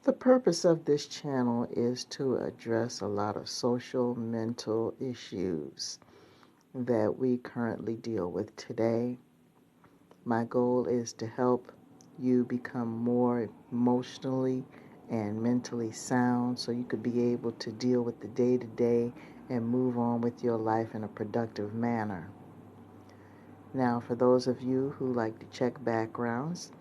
The purpose of this channel is to address a lot of social, mental issues that we currently deal with today. My goal is to help you become more emotionally and mentally sound so you could be able to deal with the day to day and move on with your life in a productive manner. Now, for those of you who like to check backgrounds,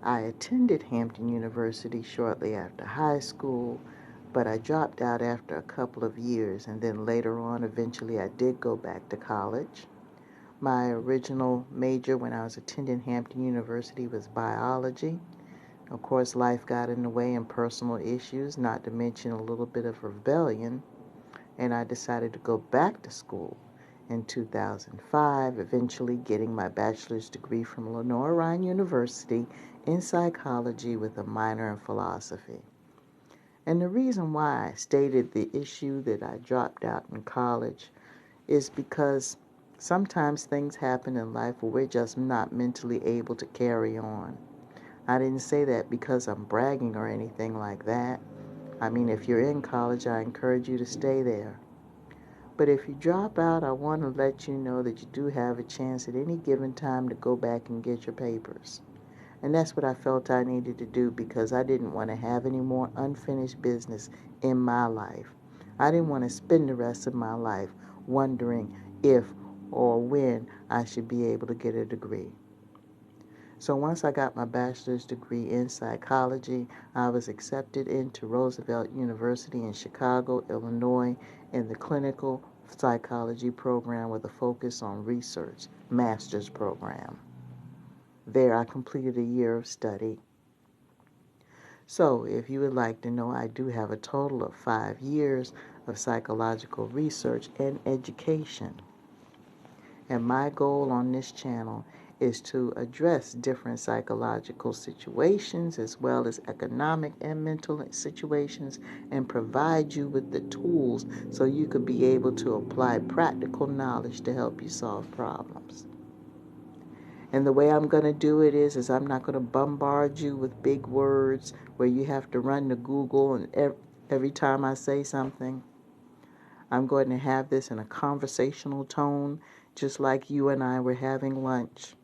I attended Hampton University shortly after high school, but I dropped out after a couple of years, and then later on, eventually, I did go back to college. My original major when I was attending Hampton University was biology. Of course, life got in the way and personal issues, not to mention a little bit of rebellion, and I decided to go back to school in 2005, eventually getting my bachelor's degree from Lenoir-Rhyne University in psychology with a minor in philosophy. And the reason why I stated the issue that I dropped out in college is because sometimes things happen in life where we're just not mentally able to carry on. I didn't say that because I'm bragging or anything like that. I mean, if you're in college, I encourage you to stay there. But if you drop out, I want to let you know that you do have a chance at any given time to go back and get your papers. And that's what I felt I needed to do because I didn't want to have any more unfinished business in my life. I didn't want to spend the rest of my life wondering if or when I should be able to get a degree. So once I got my bachelor's degree in psychology, I was accepted into Roosevelt University in Chicago, Illinois, in the clinical psychology program with a focus on research, master's program. There I completed a year of study. So if you would like to know, I do have a total of 5 years of psychological research and education. And my goal on this channel is to address different psychological situations as well as economic and mental situations and provide you with the tools so you could be able to apply practical knowledge to help you solve problems. And the way I'm going to do it is I'm not going to bombard you with big words where you have to run to Google and every time I say something. I'm going to have this in a conversational tone, just like you and I were having lunch.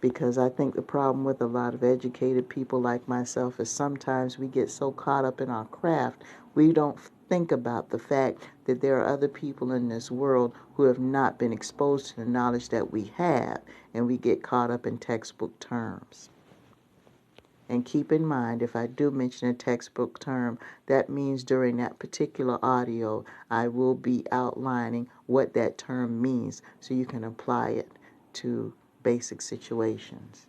Because I think the problem with a lot of educated people like myself is sometimes we get so caught up in our craft, we don't think about the fact that there are other people in this world who have not been exposed to the knowledge that we have, and we get caught up in textbook terms. And keep in mind, if I do mention a textbook term, that means during that particular audio, I will be outlining what that term means so you can apply it to basic situations.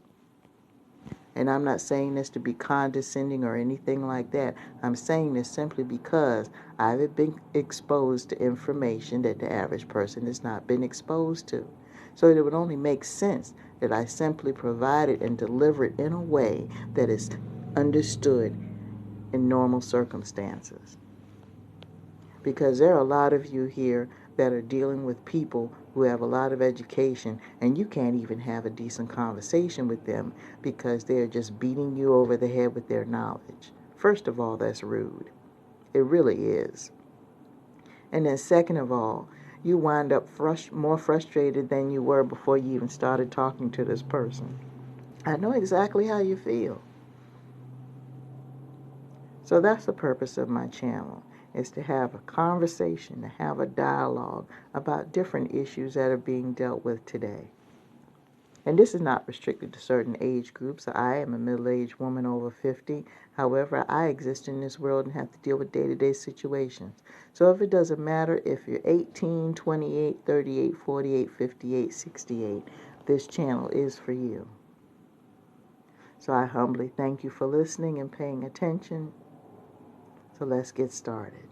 And I'm not saying this to be condescending or anything like that. I'm saying this simply because I've been exposed to information that the average person has not been exposed to. So it would only make sense that I simply provide it and deliver it in a way that is understood in normal circumstances. Because there are a lot of you here that are dealing with people who have a lot of education, and you can't even have a decent conversation with them because they're just beating you over the head with their knowledge. First of all, that's rude. It really is. And then second of all, you wind up more frustrated than you were before you even started talking to this person. I know exactly how you feel. So that's the purpose of my channel, is to have a conversation, to have a dialogue about different issues that are being dealt with today. And this is not restricted to certain age groups. I am a middle-aged woman over 50. However, I exist in this world and have to deal with day-to-day situations. So if it doesn't matter if you're 18, 28, 38, 48, 58, 68, this channel is for you. So I humbly thank you for listening and paying attention. So let's get started.